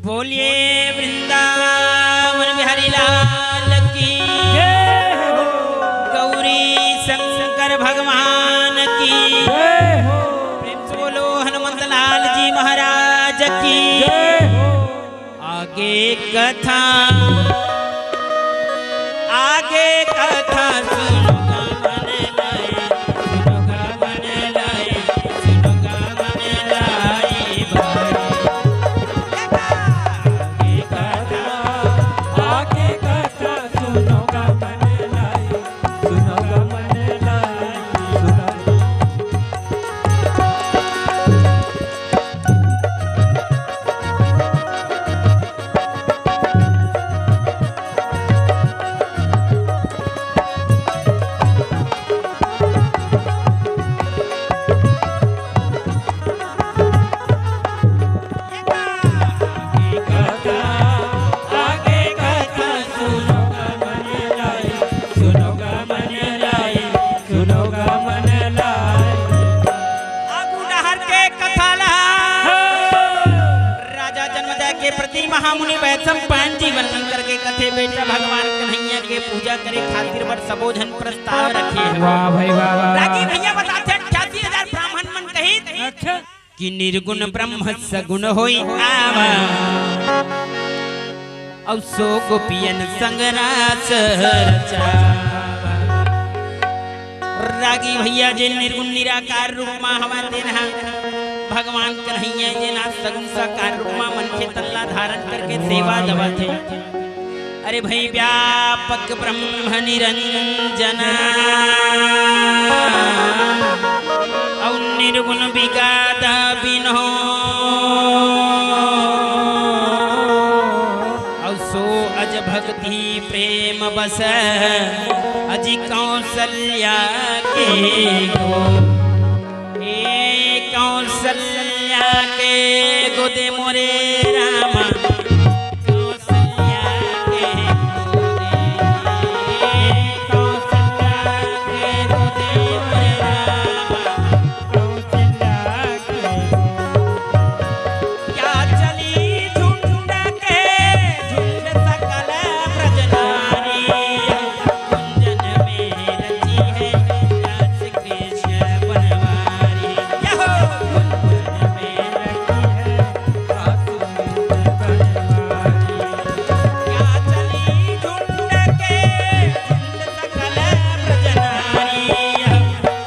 बोलिए वृंदावन बिहारी लाल की जय हो। गौरी शंकर भगवान की जय हो। प्रेम से बोलो हनुमंत लाल जी महाराज की जय हो। आगे कथा सुनो मन लाए, सुनो मन लाए, सुनो मन लाए आगे कथा सुनोगा मन लाई, सुनोगा मन लाई, सुनो। महामुनि वैष्णव पान जीवन करके कथे बेटा भगवान कन्हैया के पूजा करे खातिर बड़ सबोधन प्रस्ताव रखे। वाह भाई वाह वाह। रागी भैया बताते 88,000 ब्राह्मण मन कहित अच्छा कि निर्गुण ब्रह्म सगुण होई आवा औ सो गोपियन संग रास रचावा। रागी भैया जे निर्गुण निराकार रूप में हवा देना भगवान कन्हैया जे ना सगुण साकार रूप में मन के तल्ला धारण करके सेवा दवा थे। अरे भाई व्यापक ब्रह्म निरंजना और निर्गुण विगाद बिनो और सो अज भक्ति प्रेम बस अजी कौशल्या के गो कौशल्या के गोदे मोरे रामा कौशल्या के कौशल्या के गोदे मोरे रामा कौशल्या के क्या चली झुंड के झुंड सकल ब्रजनारी कुंजन में रची है रास कृष्ण बनवारी। यहो क्या चली झुंड के झुंड सकल ब्रजनारी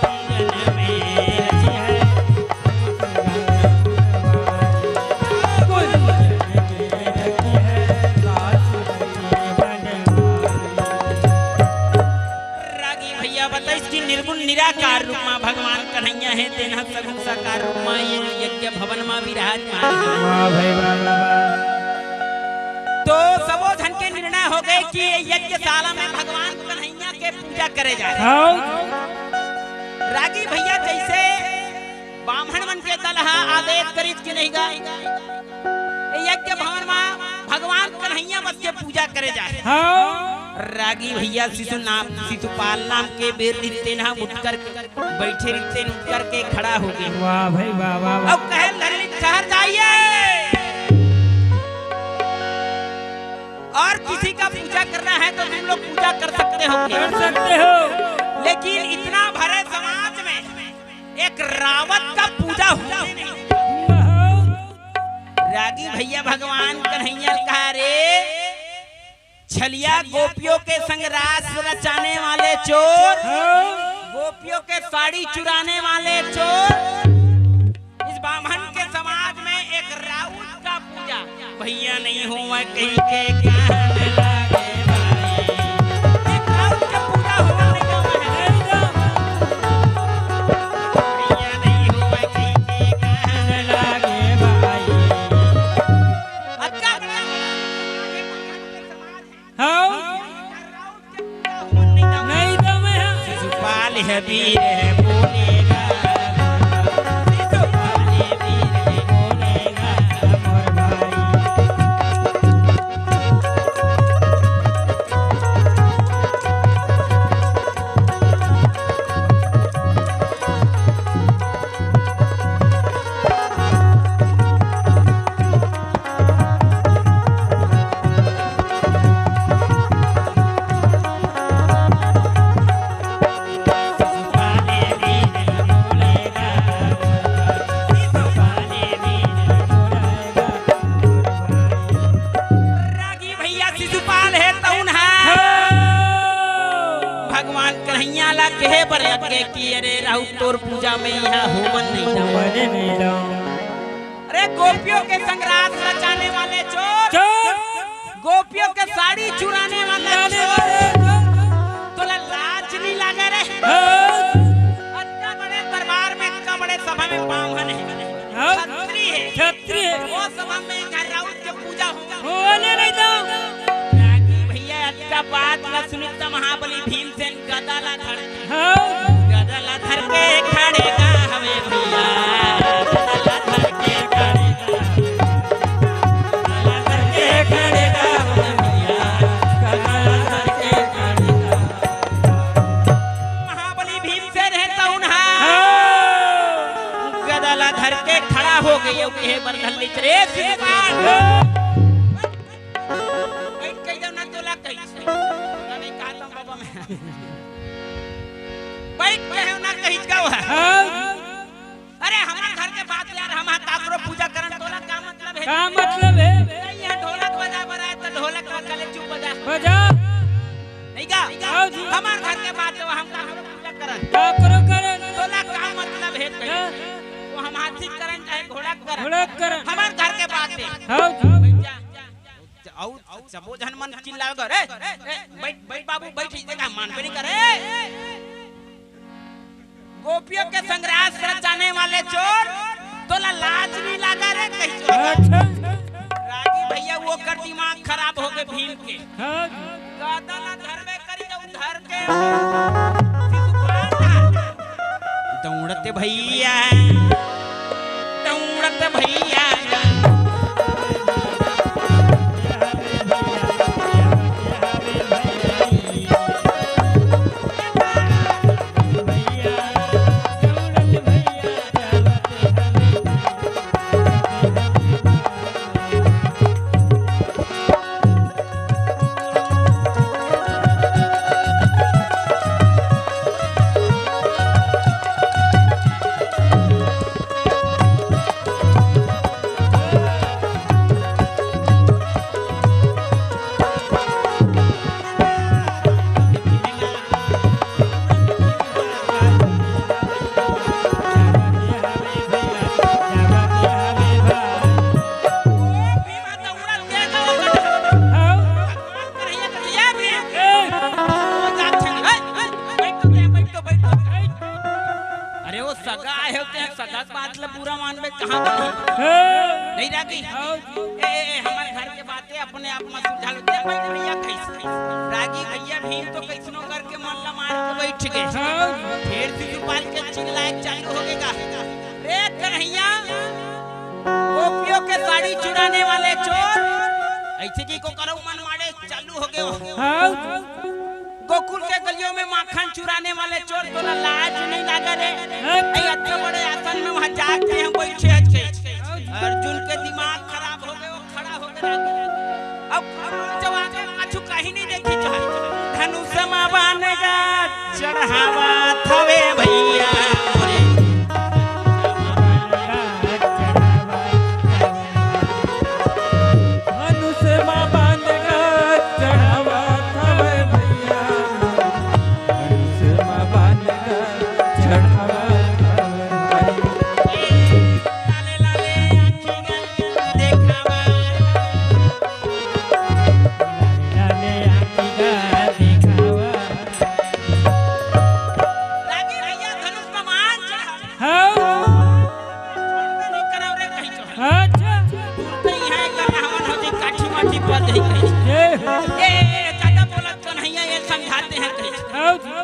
कुंजन में रची है रागी भैया बता इसकी निर्गुण निराकार रूप में भगवान कन्हैया है तेना सगुण साकार रूप में ये यज्ञ भवन में विराजमान है। वाह भाई वाह वाह। तो सबोधन के निर्णय हो गए कि ये यज्ञशाला में भगवान कन्हैया के पूजा करे जाए। हाँ रागी भैया जैसे ब्राह्मण मन के दलहा आदेश करित कि नहीं गा यज्ञ भवन में भगवान कन्हैया बस के पूजा करे जाए। हाँ रागी भैया शिशुपाल नाम के बेर रितेन उठ कर बैठे रितेन उठ कर के खड़ा हो गए। वाह भाई वाह वाह वाह। अब कहे ललित शहर जाइए और किसी का पूजा करना है तो तुम लोग पूजा कर सकते हो कर सकते हो। लेकिन इतना भरे समाज में एक रावत का पूजा हुआ नहीं। रागी भैया भगवान कन्हैया कहा रे छलिया गोपियों के संग रास रचाने वाले चोर गोपियों के साड़ी चुराने वाले चोर इस ब्राह्मण के समाज में एक राउत का पूजा भैया नहीं हूँ मैं कहीं के कान लागे भाई। एक राउत का पूजा हुआ नहीं तो भैया नहीं हूँ मैं कहीं के कान लागे भाई। अच्छा हाँ नहीं तो मैं शिशुपाल है वीर है बोलेगा शिशुपाल है वीर है बोलेगा मोर भाई। शिशुपाल है तउन है भगवान कन्हैया ला कहे बर के कि अरे राहु तोर पूजा में यहाँ होमन नहीं था। अरे गोपियों के संग रास रचाने वाले चोर, गोपियों के साड़ी चुराने वाले चोर, तो लाज नहीं लगा रे। इतना बड़े दरबार में, इतना बड़े सभा में बामन है, छत्री है, वो सभा में राउत के पूजा होने नहीं दो। भैया अच्छा बात न सुनी तो महाबली भीमसेन गदा ला धर के खड़ेगा हमें भैया, गदा ला धर के खड़ेगा हमें भैया, गदा ला धर के खड़ेगा। महाबली भीमसेन है तो उन्हा गदा ला धर के खड़ा हो गई है बरधल्ली रे शिशुपाल बैठ के जाना तोला कैसे नहीं कहता बाबा मैं बैठ के हो ना कहीं का है। अरे हमारे घर के बात यार, हम काकरो पूजा करन तोला क्या मतलब है? क्या मतलब है? यहाँ ढोलक बजा बराए तो ढोलक का गले चुप बजा नहीं का हमारे घर के बात है, हम काकरो पूजा करन तोला क्या मतलब है? वो हम हाथी करन चाहे घोड़ा करन हमारे घर के बात है। सबो जन मन चिल्लाएगा रे बैठ बैठ बाबू बैठ इधर मान पे नहीं करे। गोपियों के संग्रास रचाने वाले चोर तोला लाज नहीं लगा रे कहीं चोर। रागी भैया वो कर दिमाग खराब हो गए भीम के गदा ना घर में करी जो घर के दौड़ते भैया दौड़ते भैया नहीं रागी हमारे घर के बातें अपने आप में सुलझा लो भैया कैसे रागी भैया भीम तो कैसनो करके मल्ला मार के बैठ गए फिर शिशुपाल के चिल्लाए चालू हो गएगा रे कन्हैया गोपियों के साड़ी चुराने वाले चोर ऐसे की को करो मन मारे चालू हो गए। गोकुल के गलियों में माखन चुराने वाले चोर तो लाज नहीं लगा रे। इतने बड़े आसन में वहां जाके हम बैठे अर्जुन के दिमाग खराब हो गए, वो खड़ा हो गया। अब जवान पाछू कहीं नहीं देखी चाहे धनुष में बानेगा चढ़ावा थवे भैया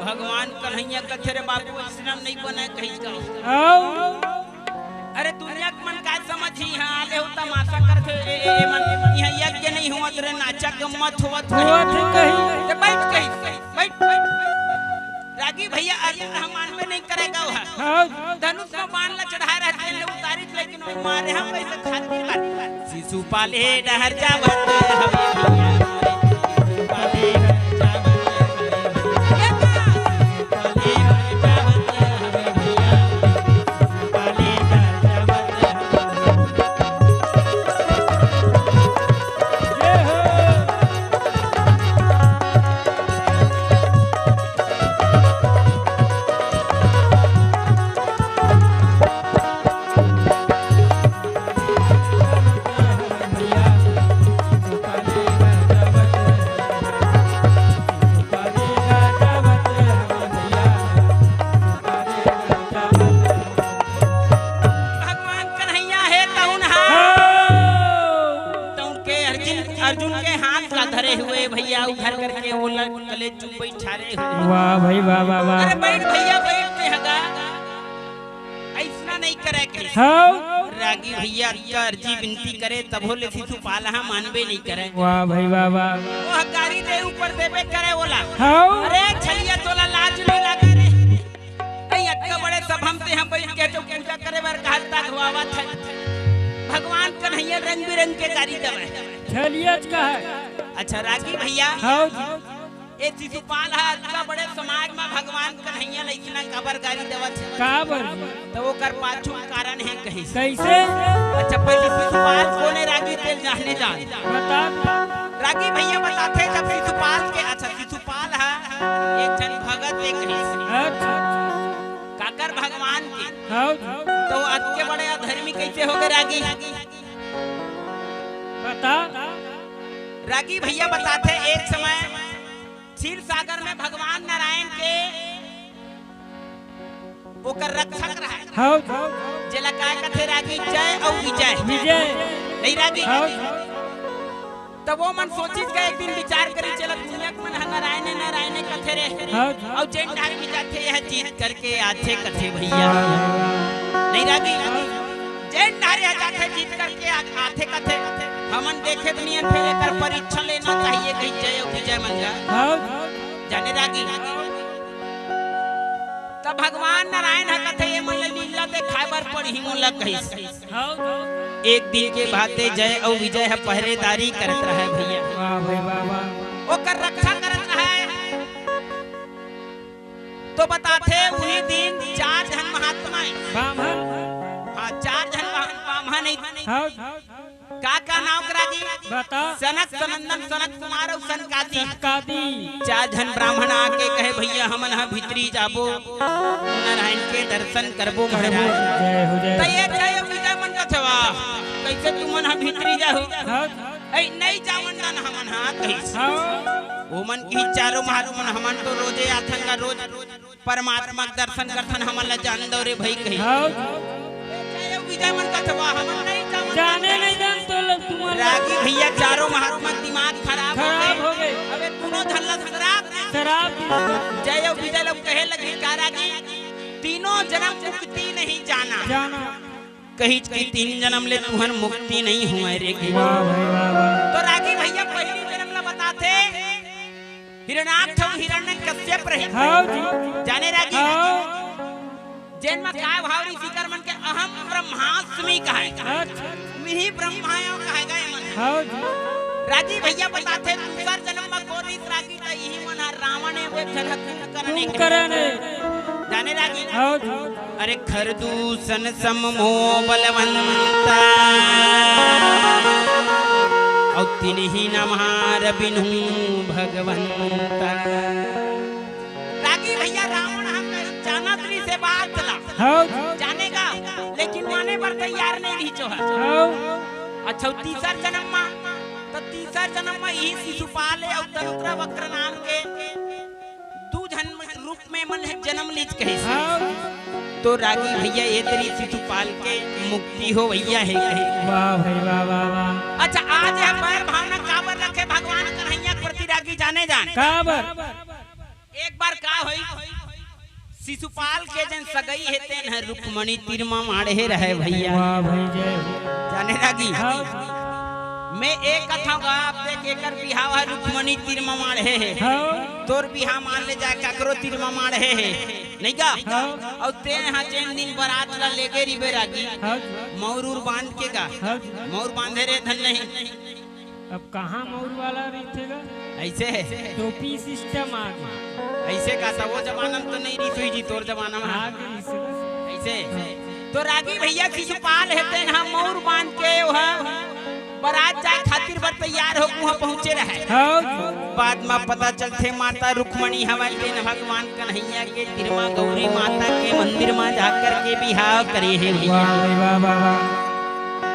भगवान कन्हैया का तेरे बाबू इसलिए नहीं बने कहीं का। अरे दुनिया के मन का समझी हां आले हो तमाशा करते मन यहां यज्ञ नहीं हुआ तेरे नाचा गम्मत हुआ कहीं ते बैठ कहीं बैठ रागी भैया अरे हमान में नहीं करेगा वो धनुष को बाण ला चढ़ा रहते हैं उतारी लेकिन वो मारे हम कैसे खाती बात शिशुपाले डहर जावत हवे भैया भैया उधर करके वो कले चुप बैठा रे। वाह भाई वाह वाह वाह। अरे बैठ भैया बैठ के हगा, ऐसा नहीं करे के। हाँ रागी भैया अर्जी विनती करे तब होले शिशुपाल हाँ मानबे नहीं करे। वाह भाई वाह वाह। वो हकारी दे ऊपर देवे करे बोला। हाँ अरे छलिया तोला लाज नहीं लगा रे, नहीं अक्का बड़े सब हमसे हम बैठ के जो पूजा करे बार कहता हुआ था भगवान कन्हैया रंग बिरंग के गाड़ी दबे। छलिया का है। अच्छा रागी भैया हाँ ए शिशुपाल है अक्का बड़े समाज में भगवान कन्हैया इतना कबर गाड़ी देवत है काबर तो वो कर पाछू कारण है कहीं से। कैसे? अच्छा पहले शिशुपाल कोने रागी तेल जाने जान बता। रागी भैया बताते जब शिशुपाल के। अच्छा शिशुपाल है एक जन भगत एक अच्छा काकर भगवान के हाँ तो अक्के बड़े अधर्मी कैसे हो गए रागी? बता। रागी भैया बताते एक समय क्षीर सागर में भगवान नारायण के ओकर रक्षक रहे। हाँ जेला काय कथे रागी जय और विजय विजय नहीं रागी। हाँ तब वो मन सोचित गए एक दिन विचार करी चला दुनिया के मन नारायण नारायण कथे रे हाँ और जैन ढाई में जाते यह जीत करके आथे कथे भैया नहीं रागी। जैन ढारे जाते जीत करके आथे कथे हमन देखे दुनिया फिर एक परीक्षा लेना चाहिए कहीं जय और विजय मन जा हाँ जाने रागी। तब भगवान नारायण कथे ये मन लीला देखाय बर पड़ी मोला कही। हाँ एक दिन के बाते जय और विजय है पहरेदारी करत रहे भैया। वाह भाई वाह वाह। ओकर रक्षा करत रहे तो बताते वही दिन चार जन महात्मा ब्राह्मण हाँ चार जन ब्राह्मण हाँ का नाम करागी? बता। सनक सनंदन सनक कुमार और सनकादी कादी। चार जन ब्राह्मण आके कहे भैया हमन हा भीतरी जाबो नारायण के दर्शन करबो महाराज। जय हो जय। तो ये जय विजय मन का थवा कैसे तुमन हा भीतरी जाहो? हाँ ऐ नहीं जावन ना हमन हा कैसे हाँ वो मन की चारों महात्मा हमन तो रोजे आथन का रोज परमात्मा के दर्शन करथन हमन ला जान दो रे भाई कही। हाँ जय विजय मन का थवा हमन नहीं जावन जाने नहीं जान तो तुम्हारा रागी भैया चारों महात्मा दिमाग खराब हो गए। अबे दोनों धल्ला शराब शराब जय और विजय लोग कहे लगे का रागी तीनों जन्म मुक्ति नहीं जाना जाना कहीं की तीन जन्म ले तुहन मुक्ति नहीं हुआ रे। वाह भाई वाह वाह। तो रागी भैया पहली जन्म ला बताते हिरणाक्ष और हिरण्यकश्यप रहे। हाँ जाने रागी हाँ जन्म काय भाव ऋषि कर मन के अहम ब्रह्मास्मि कहे अच्छा मिहि ब्रह्मायो कहे गए मन। हाँ रागी भैया बताते दूसर जन्म में कोरी रागी का यही मन रावण है वो झलक करने के करने जाने रागी। हाँ अरे खरदूषण सममो बलवंता और तिन्ही नमहार बिनु भगवंता। रागी भैया रावण हम जाना तुरी से बात ला हाँ जानेगा लेकिन माने पर तैयार नहीं रही चोहा। हाँ अच्छा तीसर जन्म में तो तीसर जन्म में यही शिशुपाल और दरुद्र वक्र नाम के दू जन्म रूप में मन जन्म लीज कहे। तो रागी भैया ये तेरी शिशुपाल के मुक्ति हो भैया है कहे। वाह भाई वाह वाह वाह। अच्छा आज है पैर भावना काबर रखे भगवान कन्हैया के प्रति रागी जाने जान काबर एक बार का होई शिशुपाल के जन सगई हेते न रुक्मणी तिरमा माड़े रहे भैया। वाह भाई जय जाने रागी हाँ मैं एक कथा गा आप देख एकर बिहाव है रुक्मणी तिरमा माड़े है हाँ तोर बिहा मान ले जाए ककरो तिरमा माड़े है नहीं का हाँ और ते हां चैन दिन बारात ला लेके रिबे रागी हाँ मौरूर बांध के गा हाँ मौर बांधे रे धन नहीं अब कहाँ मौर वाला रहेगा? ऐसे टोपी सिस्टम आ गया ऐसे का था वो जमाना में तो नहीं रही सुई जी तोर जमाना में आ गई ऐसे तो रागी भैया शिशुपाल हेते हम मौर बांध के वहां बारात जाए खातिर बर तैयार हो वहां पहुंचे रहे। हाँ बाद में पता चलते माता रुक्मणी हमारे दिन भगवान कन्हैया के तिरमा गौरी माता के मंदिर में जाकर के बिहाव करे है भैया। वाह भाई वाह वाह वाह।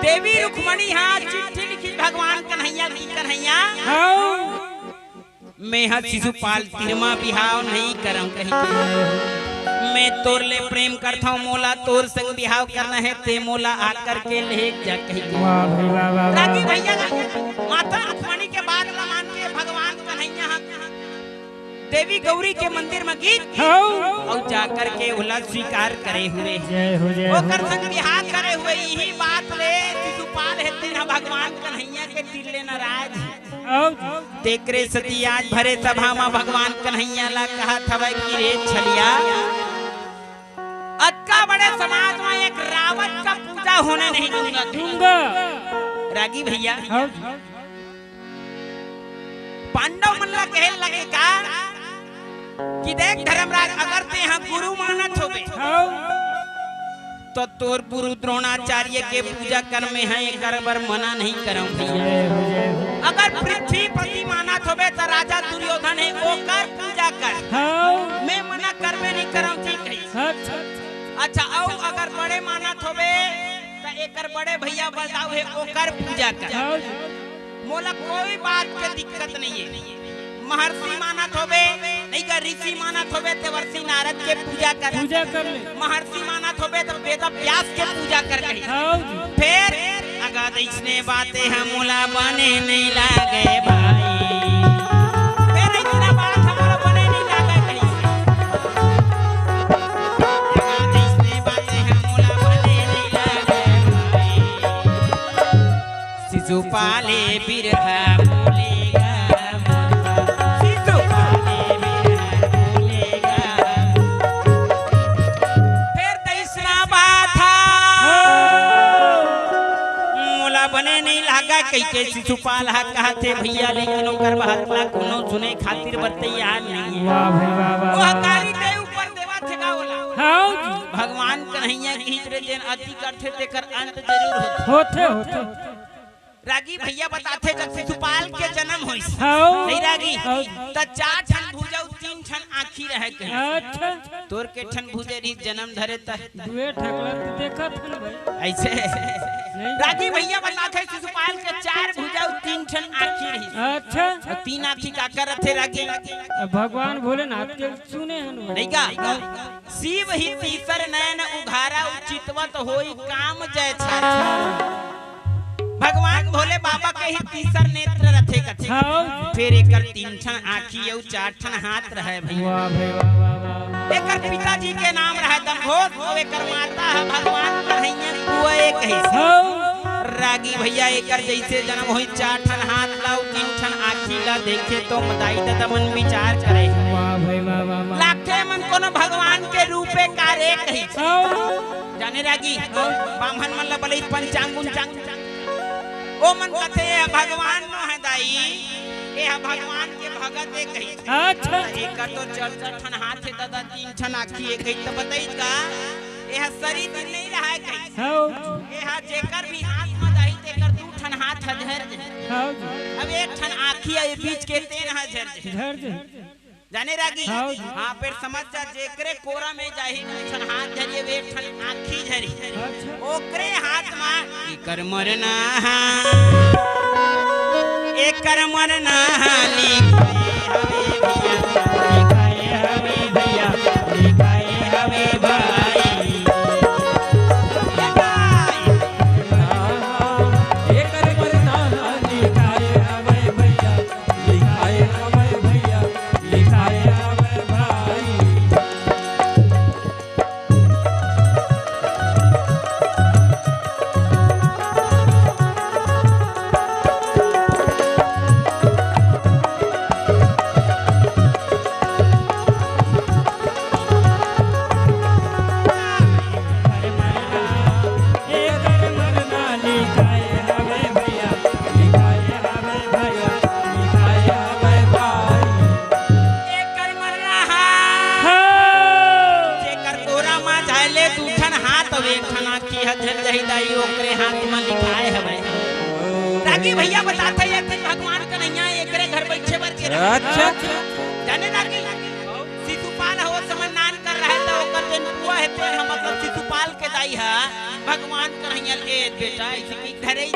देवी रुक्मणी हाँ चिट्ठी लिखी भगवान कन्हैया की कन्हैया हाँ मैं हाँ शिशुपाल तिरमा बिहाव नहीं करम कहीं मैं तोर ले प्रेम करता हूँ मोला तोर संग बिहाव करना है ते मोला आकर के ले जा कहीं। वाह भाई वाह वाह रागी वाह। भैया माता रुक्मणी के बाद मान के भगवान कन्हैया देवी गौरी के मंदिर में गीत और जाकर के उला स्वीकार करे हुए जय हो जय ओकर संग बिहार करे हुए यही बात ले शिशुपाल हेते ना भगवान कन्हैया के तिले नाराज तेकरे सती आज भरे सभा में भगवान कन्हैया ला कहा था कि रे छलिया अक्का बड़े समाज में एक रावण का पूजा होने नहीं दूंगा रागी भैया पांडव मन ला कहे लगे का कि देख धर्मराज अगर ते यहाँ गुरु मानत होबे तो तोर गुरु द्रोणाचार्य के पूजा कर में है कर बर मना नहीं करऊं भैया अगर पृथ्वीपति मानत होबे तो राजा दुर्योधन है वो कर पूजा कर मैं मना करबे नहीं करऊं ठीक है अच्छा औ अगर बड़े मानत होबे तो एकर बड़े भैया बलदाऊ है वो कर पूजा कर मोला कोई बात के दिक्कत नहीं है महर्षि मानत होबे नहीं का ऋषि मानत होबे ते वर्षि नारद के पूजा कर ले महर्षि मानत होबे तो वेद व्यास के पूजा कर कही फिर अगर इसने बातें हम मोला बने नहीं लागे भाई फिर इतना बात हमारा बने नहीं लागे कही अगर इसने बातें हम मोला बने नहीं लागे भाई शिशुपाले बिरहा के शिशुपाल हा कहते भैया लेकिन ओकर बात ला कोनो सुने खातिर बतैया नहीं है वाह भाई वाह वो हकारी के ऊपर देवा थेगा होला भगवान कन्हैया की रे जेन अति करथे तेकर अंत जरूर होते रागी भैया बताथे जब शिशुपाल के जन्म होई नहीं रागी त 4 ठन भुजा 3 ठन आँखी रहे कहीं अच्छा तोर के ठन भुजे री जन्म धरे त दुए ठकला तू देखत हन भाई ऐसे रागी भैया बताथे शिशुपाल के 4 भुजा 3 ठन आँखी रही अच्छा 3 आँखी का करत थे रागी भगवान भोलेनाथ के सुने हन नहीं का शिव ही तीसर नयन उघारा उचितवत होई काम जय छारा भगवान भोले बाबा के ही तीसर नेत्र रथे कथे फिर एकर 3 ठन आँखी और 4 ठन हाथ रहे भैया वाह भाई वाह एकर पिताजी के नाम रहे दम्भोज और एकर माता है भगवान कन्हैया कुए कही रागी भैया एकर जैसे जन्म होई 4 ठन हाथ ला 3 ठन आँखी ला देखे तो मदाई दमन विचार करे वाह भाई वाह लाखे मन कोनो भगवान के रूपे कार्य कही जाने रागी ब्राह्मण मन ला बलई पंचांग उंचांग ओ मन कथे भगवान नो है दाई ए भगवान के भगत है कही अच्छा एक तो 4 ठन हाथ है दादा 3 ठन आँखी है कही तो बताई का ए शरीर नहीं रहा है कही ए जेकर भी हाथ में दाई तेकर 2 ठन हाथ झर अब 1 ठन आँखी है बीच के 3 झर जाने रागी हाँ फिर समझ जा जेकरे कोरा में जाही 2 ठन हाथ झरिए 1 ठन आँखी झरी ओकरे हाथ में एकर मरना लिखाए हवे भैया लिखाए हवे भाई एकर मरना लिखाए हवे भैया लिखाए हवे भैया लिखाए हवे भाई भैया बताते हैं कि भगवान कन्हैया एकरे घर बैठे बर के अच्छा जाने ना कि शिशुपाल हो समन्नान कर रहे तो ओकर जन पुआ है तो हम मतलब शिशुपाल के दाई है भगवान कन्हैया के बेटा इसकी घरे ही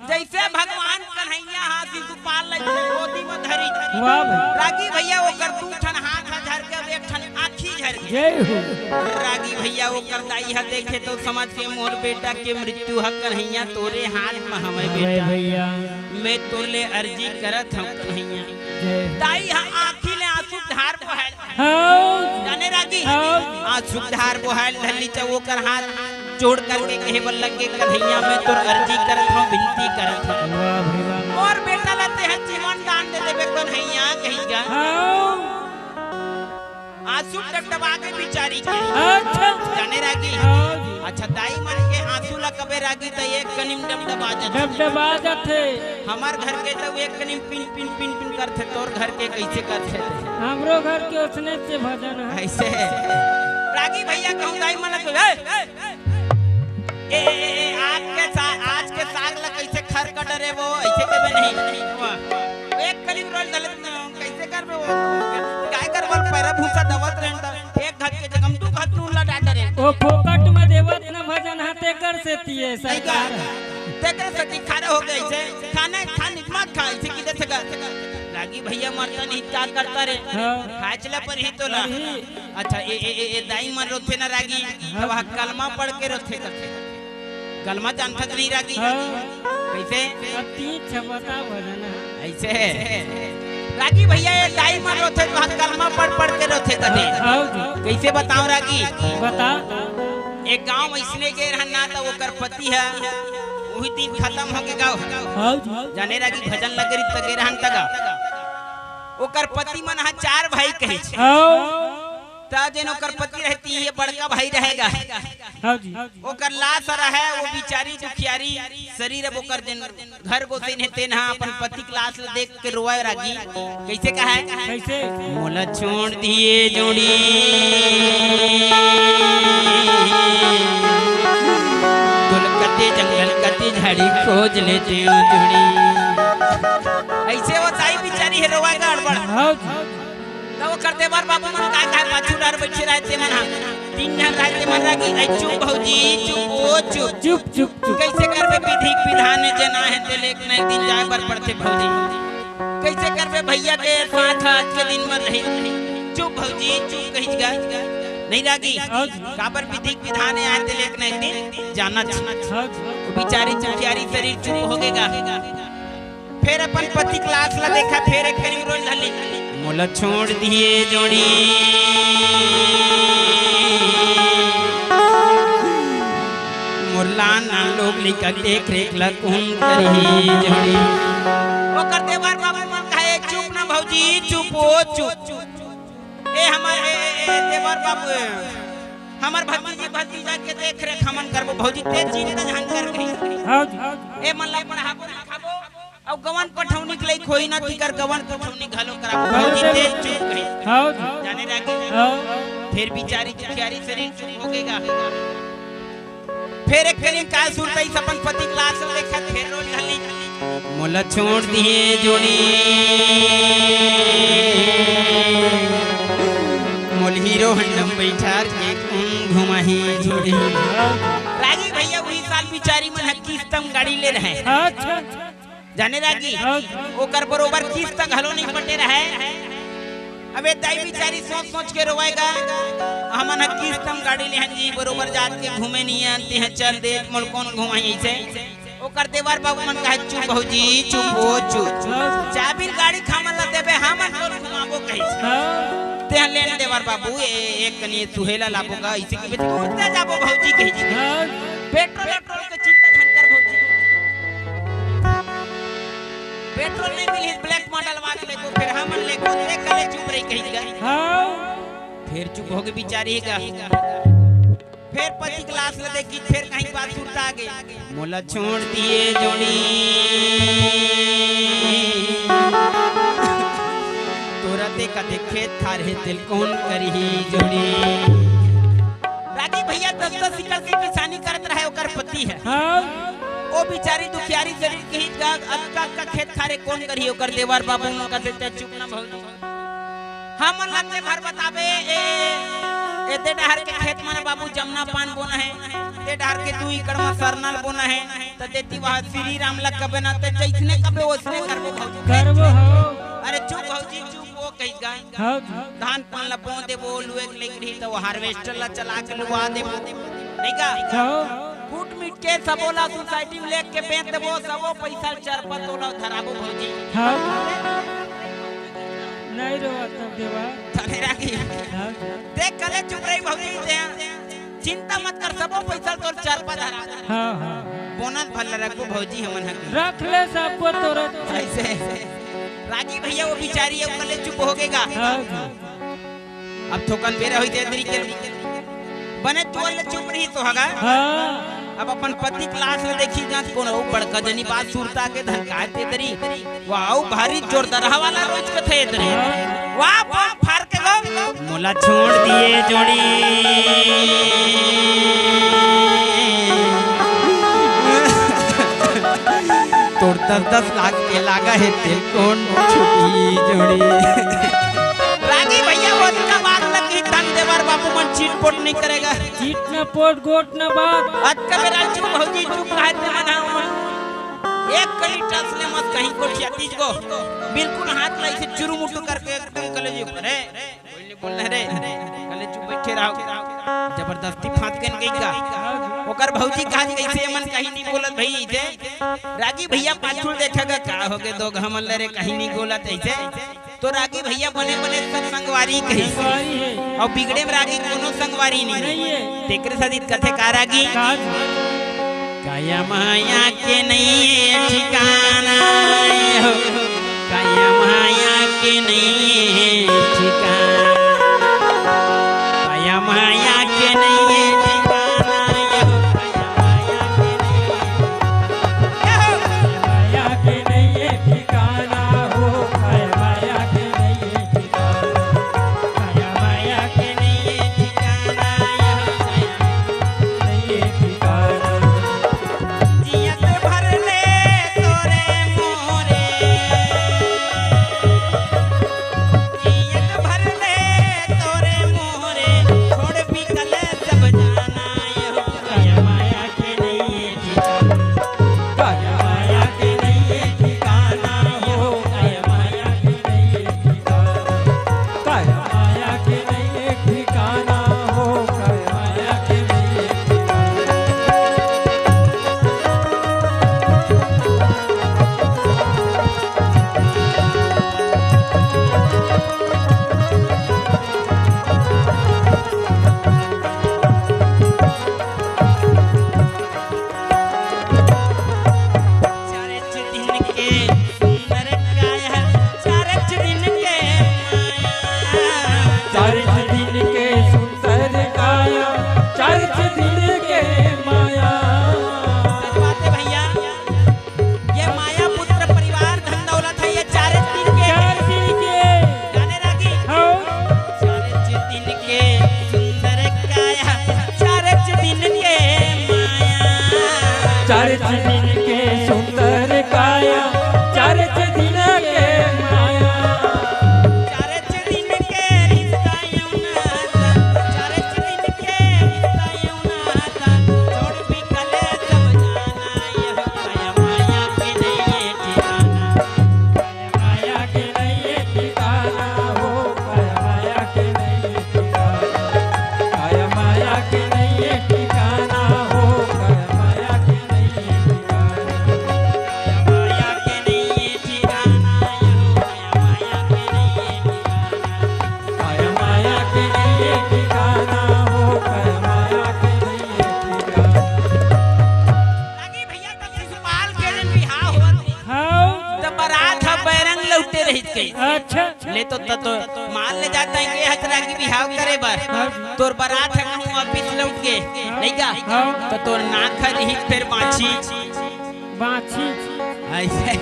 जैसे भगवान कन्हैया हां शिशुपाल ले गोदी में धरी वाह भाई रागी भैया ओकर 2 ठन हाथ झर के 1 ठन आँखी झर जय हो रागी भैया ओकर दाई है देखे तो समझ के मोर बेटा के मृत्यु है कन्हैया तोरे हाथ में हमें बेटा भैया मैं तोले अर्जी करत हम कन्हैया जय दाई आँखी ले हाँ जाने रागी हाँ आज सुधार बोहाल धल्ली चवो कर हाथ जोड़ करके कहे बल लगे कन्हैया में तो अर्जी करत हूं विनती करत हूं वाह भाई वाह और बेटा लते हैं जीवन दान दे देबे कन्हैया कहिगा हाँ आंसू टपटपा के बिचारी के अच्छा जाने रागी हाँ जी अच्छा दाई मन के आंसू ला कबे रागी त एक कनिम डबडबा जात डबडबा जाते हमार घर के तो एक कनिम पिन पिन पिन पिन करथे तोर घर के कैसे करथे हमरो घर के उसने से भजन है ऐसे रागी भैया कहूं दाई मन को आज के साग ला कैसे खर कट रे वो ऐसे कबे नहीं एक कनिम रोल दलत कैसे करबे वो काय करबल पैरा भूसा दवत रहन एक घात के जगम तू घात नू ला डाट रे ओ फोकट में देवत न भजन हाथे कर सेतिए सरकार तेरे सती खाना हो गई से खाना खाने मत खा इसे किधर से कर रागी भैया मरता नहीं क्या करता रे खाचला पर ही तो ला अच्छा ए दाई मर रोथे ना रागी अब कलमा पढ़ के रोथे करते कलमा जानता नहीं रागी कैसे अब तीन छबता भजन है ऐसे रागी भैया ये दाई मर रोथे तो कलमा पढ़ के रोथे करते कैसे बताऊं रागी बता एक गांव इसने के रहना था वो कर पति है वही दिन खत्म हो के गाँव जाने रागी भजन लगे तगे रहन तगा ओकर पति मन हा चार भाई कहे छे ता जेन ओकर पति रहती ये बड़का भाई रहेगा ओकर लाश रहे वो बिचारी दुखियारी शरीर अब ओकर दिन घर गोसे ने तेन हा अपन पति के लाश देख के रोए रागी कैसे कहा है कैसे मोला छोड़ दिए जोड़ी जंगल कति झाड़ी खोज लेते जोड़ी ऐसे वो ताई बिचारी है रोवा गड़बड़ तो वो करते बार बाबू मन का पाछू डर बैठे रहते मन तीन जन रहते मन रागी चुप भौजी चुप ओ चुप चुप चुप कैसे करबे विधि विधान जना है ते लेक नहीं दिन जाए बर पड़ते भौजी कैसे करबे भैया के साथ आज के दिन में रही चुप भौजी चुप कहिगा नहीं रागी काबर विधि विधान है आते लेक नहीं दिन जाना बिचारी चुकियारी शरीर चुप हो गएगा फिर अपन पति क्लास ला देखा फिर एक करीब रोज धली मोला छोड़ दिए जोड़ी मुरला ना लोग लिखा देख रेख ला कौन करी जोड़ी वो करते बार बाबू मन कहे चुप ना भौजी चुप ओ चुप ए हमारे देवर बाबू हमार भतीजा के देख रेख हमन करबो भौजी ते चिंता ध्यान कर करी ए मन ला पढ़ाबो लिखाबो औ गवन पठौनी के लई खोई ना तिकर गवन पठौनी घालो कराबो भौजी ते चुप करी जाने रागी फिर बिचारी चुकियारी शरीर चुप हो गएगा फिर एक करीम का सुरतई सपन पति क्लास देखा फिर रोज ढली मोला छोड़ दिए जोड़ी मोल हीरो हंडम बैठा के घुमाही जोड़ी रागी भैया वही साल बिचारी मन किस्तम गाड़ी ले रहे अच्छा जाने रागी ओकर बरोबर किस्त घलो नहीं पटे रहे अबे दाई बिचारी सोच सोच के रोएगा हमन किस्तम गाड़ी ले हन जी बरोबर जात के घूमे नहीं आते हैं चल देख मोल कौन घुमाई ऐसे ओकर देवर बाबू मन कहे चुप भौजी चुप ओ चुप चाबी गाड़ी खामन ला देबे हमन तोर घुमाबो कहि ते लेन देवर बाबू एक कनी सुहेला लाबोगा इसी के बेच कुत्ता जाबो भौजी कहि पेट्रोल के चिंता धन कर भौजी पेट्रोल नहीं मिली ब्लैक मॉडल वाच ले को फिर हमन ले को ते कले चुप रही कहिगा फिर चुप हो के बिचारी का फिर पति क्लास ले देखी फिर कहीं बात सुनता आगे मोला छोड़ दिए जोड़ी तोरा ते कते खेत थारे दिल कौन करी जोड़ी रागी भैया 10-10 सिकल की किसानी करत रहे ओकर पति है ओ बिचारी दुखियारी शरीर के हित अक्का का खेत खारे कौन करी ओकर देवर बाबू मन का से चुप ना भौजी हमन लगते भर बताबे ए ते डहर के खेत में बाबू जमुना पान बोना है ते डहर के 2 एकड़ में सरनाल बोना है त देती वहां श्री राम लग कबे ना ते जैसने कबे ओसने करबो भौजी करबो अरे चुप भौजी चुप वो कहि गा धान पान ला पो देबो लुए के लेकड़ी तो हार्वेस्टर ला चला के लुआ देबो नहीं का फूट मिट के सबोला सोसाइटी में लेके बेच देबो सबो पैसा चरपत तोला धराबो भौजी नहीं रो तब देवा कन्हैया की देख कले चुप रही भौजी दे चिंता मत कर सबो पैसा तोर चार पा धरा हाँ हाँ बोनस भल रखो भौजी हमन हकी रख ले सबको तोरा ऐसे रागी भैया वो बिचारी है कले चुप हो गएगा हाँ अब थोकन बेरा होई दे तरी के बने तोल चुप रही तो हगा हाँ अब अपन पति क्लास में देखी जात कौन हो बड़का जनी बात सुरता के धनका दे तरी वाओ भारी जोरदार वाला रोज कथे तरी वाह वाह फार के गो मोला छोड़ दिए जोड़ी तोर 10 लाख के लागा है तेल कौन छुटी जोड़ी रागी भैया वो का बात लगी धन देवर बाबू मन चीट पोट नहीं करेगा चीट न पोट गोट न बात आज का मेरा चुप भौजी चुप रहे थे मना एक कली टस ले मत कहीं को छियातीज को बिल्कुल हाथ लाई से चुरू मुटू करके एकदम कलेजी ऊपर है कोई नहीं बोलना रे कले चुप बैठे रहो जबरदस्ती फांद के गई का ओकर भौजी काज कैसे मन कहीं नहीं बोलत भई ऐसे रागी भैया पाछुल देखेगा का हो के दो घमल रे कहीं नहीं बोलत ऐसे तो रागी भैया बने बने सब संगवारी कही और बिगड़े में रागी कोनो संगवारी नहीं है तेकरे सदित कथे का रागी काया माया के नहीं ठिकाना हो काया माया के नहीं ठिकाना काया माया के नहीं ठिकाना हो माया के नहीं ठिकाना हो माया के नहीं ठिकाना माया के नहीं ठिकाना नहीं ठिकाना जियत भर ले तोरे मोरे जियत भर ले तोरे मोरे छोड़ भी कले सब जाना यो काया माया के नहीं ठिकाना काया माया के नहीं ठिकाना हो काया माया के नहीं ठिकाना काया माया के नहीं ठिकाना हो काया माया के नहीं चारच दिन के सुंदर काया चारच दिन के माया चारिच दिन के सुंदर काया चारिच दिन के माया सच बात है भैया ये माया पुत्र परिवार धन दौलत है ये चारच दिन के चार दिन के गाने रागी हो चारच दिन के सुंदर काया चारच दिन के माया चारिच दिन के सुंदर काया चारिच दिन के माया चारच दिन के रिश्ता यौनाता चारच दिन के रिश्ता यौनाता छोड़ भी कले सब जाना यह काया माया के नहीं ठिकाना माया के नहीं ठिकाना हो काया माया के नहीं ठिकाना काया माया के नहीं ठिकाना हो काया माया के नहीं ठिकाना माया के नहीं ठिकाना यो काया माया के नहीं ठिकाना काया माया के नहीं ठिकाना हो काया माया के नहीं ठिकाना लागी भैया तब शिशुपाल के दिन बिहार होत हाउ तब बारात ह बैरंग लौटे रहित कई अच्छा ले तो मान ले जाता है कि हजरा की बिहाव करे बर तोर बारात है कहूं वापिस लौट के नहीं का तो तोर नाक रही फिर बाछी बाछी ऐसे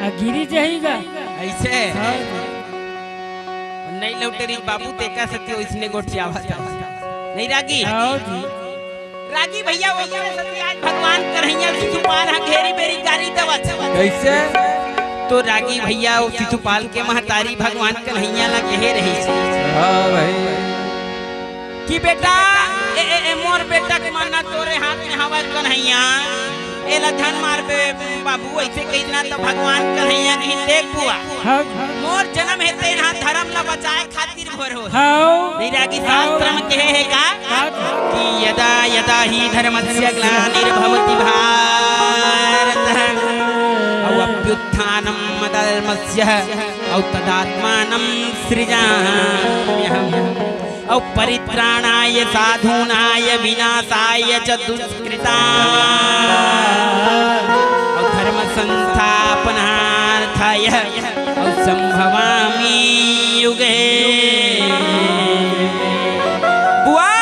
आ गिरी जाएगा ऐसे नहीं लौटे रही बाबू तेका सत्य इसने गोठियावा नहीं रागी आओ जी रागी भैया वो करे सत्य आज भगवान करहिया शिशुपाल हा घेरी बेरी गारी दवत कैसे तो रागी भैया वो शिशुपाल के महतारी भगवान कन्हैया ला कहे रही छे हां भाई कि बेटा ए मोर बेटा के माना तोरे हाथ में हवा कन्हैया एला धन मार बे बाबू ऐसे कहना तो भगवान कन्हैया की देख बुआ हां मोर जन्म हेते यहाँ धर्म ला बचाए खातिर भर हो हाउ रागी शास्त्र में कहे है का कि यदा यदा ही धर्मस्य ग्लानिर्भवति भारतः अभ्युत्थानम् अधर्मस्य औ तदात्मानं सृजाम्यहम् औ परित्राणाय साधूनाय विनाशाय च दुष्कृताम् औ धर्म संस्थापनार्थाय औ संभवामि युगे। बुआ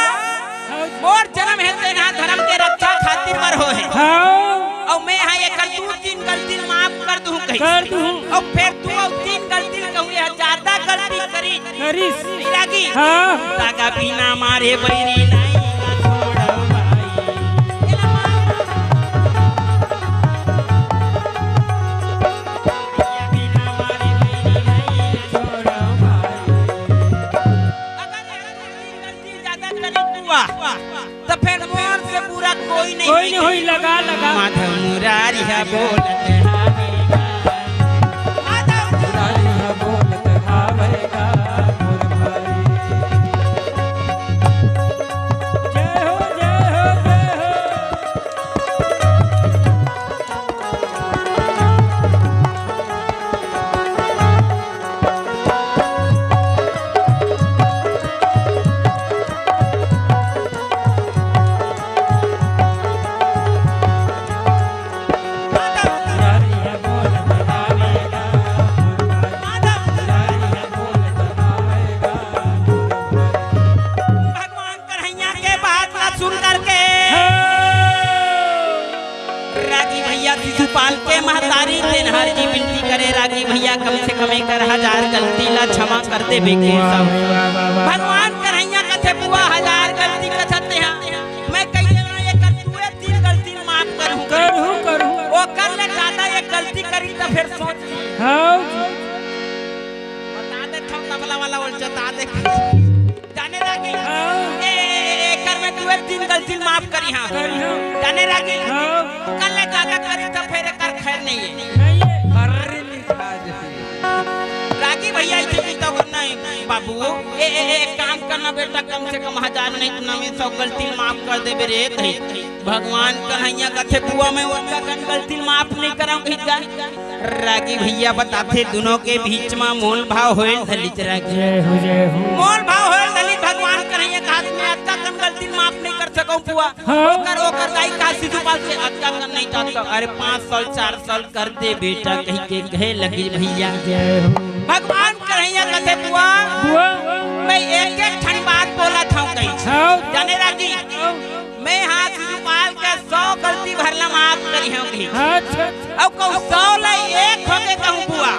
मोर जन्म है तेना धर्म के रक्षा खातिर बर हो है और मैं यहाँ ये कर दूँ 3 गलती माफ कर दूँ कहीं कर दूँ और फिर तू और 3 गलती कहूँ यह ज्यादा गलती करी करिस लागी हाँ ताका बिना मारे बैरी नहीं छोड़ो भाई बिना मारे बैरी नहीं छोड़ो भाई। अगर 3 गलती ज्यादा करी बुआ तो फिर मोर से पूरा कोई नहीं होई लगा लगा माधव मुरारी है बोलत बोलत आवेगा मोर भाई। जय हो जय हो जय हो। भगवान कन्हैया के बात ना सुन करके रागी भैया शिशुपाल के महतारी तेनहार जी विनती करे रागी भैया कम से कम 1000 गलती ला क्षमा कर दे बेके सब। भगवान कन्हैया कथे बुआ 1000 गलती कथते हैं मैं कही ना ये कर तू 3 गलती माफ करूं करूँ वो कर ले ज्यादा ये गलती करी तो फिर सोच हाँ बता दे थम तबला वाला उल्टा दे जाने रागी ए कर में तू 3 गलती माफ करी हां जाने रागी कल ले ज्यादा करी तो फिर कर खैर नहीं है रागी भैया इसे तो नहीं बाबू ए काम करना बेटा कम से कम 1000 नहीं तो 900 गलती माफ कर दे रे कही भगवान कन्हैया कथे बुआ में उनका गलती माफ नहीं कराऊं कही जा रागी भैया बताते दोनों के बीच में मोल भाव होए दलित रागी जय हो मोल भाव होए दलित भगवान कन्हैया का हाथ में अक्का कन गलती माफ नहीं कर सको बुआ ओकर गाय का शिशुपाल से अक्का कन नहीं चाहता अरे 5 साल 4 साल कर दे बेटा कही के कहे लगी भैया भगवान कन्हैया कथे बुआ मैं एक ठन बात बोला था कहीं जाने रागी मैं हाथ शिशुपाल के 100 गलती भरला माफ करी हूं कहीं अब कहूं 100 ला एक होके कहूं बुआ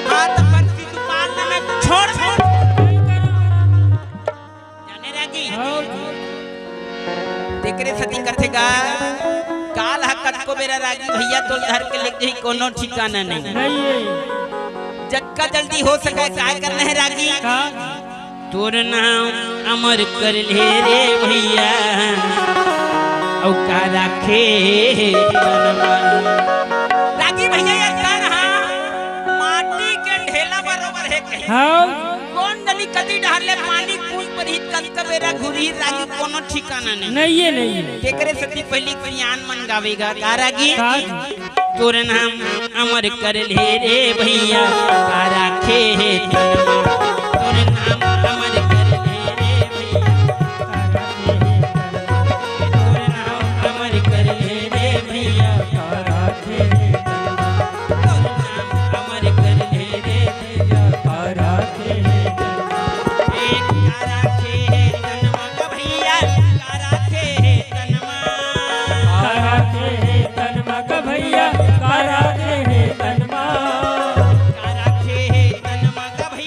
हाथ पर शिशुपाल ने मैं छोड़ जाने रागी तेकरे सती कथेगा काल हकत को बेरा रागी भैया तो धर के लिख दे कोनो ठिकाना नहीं जक्का जल्दी हो सके काय करना है रागी तोर नाम अमर कर ले रे भैया औ का राखे रागी भैया ये कर हां माटी के ढेला बरोबर है कहीं कौन नली कदी डाले पानी कूद पर ही कल कबेरा घुरी रागी कोनो ठिकाना नहीं केकरे सती पहली ज्ञान मन गावेगा का रागी तोर नाम अमर कर ले रे भैया का राखे तोर नाम अमर कर ले रे भैया तोर नाम अमर कर ले रे भैया का राखे तोर नाम अमर कर ले रे भैया का राखे एक का राखे तनमा का भैया का राखे तनमा का भैया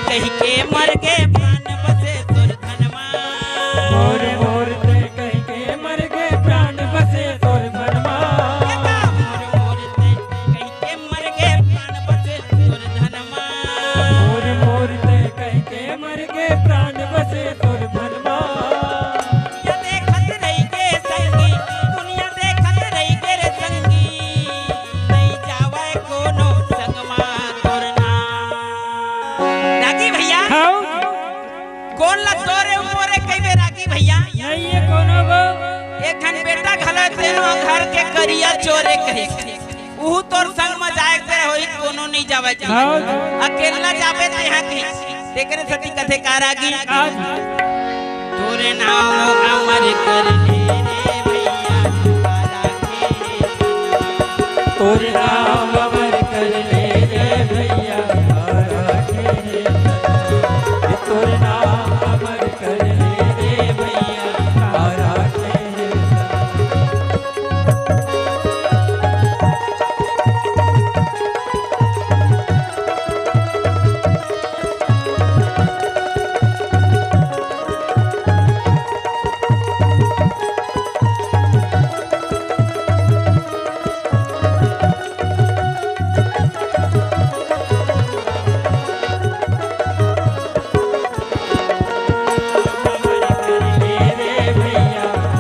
कही के मर गे प्राण बसे तोर धनमा मोर मोर ते कह के मर गए प्राण बसे तोर मनमा मोर मोर ते कही के मर गे प्राण बसे तोर धनमा मोर मोर ते कह के मर गए प्राण बसे तोर मनमा दुनिया देखत रही गे संगी दुनिया देखत रही गे रे संगी नहीं जावे कोनो संगमा तोर ना रागी भैया हाउ कौन ला तोरे मोरे कइबे रागी भैया नहीं ये कोनो गो एखन बेटा घला तेनो घर के करिया चोरे कही उहु तोर संग में जाए के होई कोनो नहीं जावे हाउ अकेला जाबे ते यहाँ की तेकरे सती कथे कारागी आज तोरे नाम अमर कर ले रे भैया तारा के तोर नाम अमर कर ले रे भैया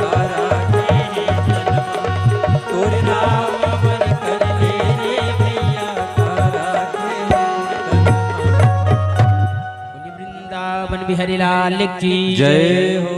तारा के तोर नाम अमर कर ले रे भैया तारा के वृंदावन बिहारी लाल की जय हो।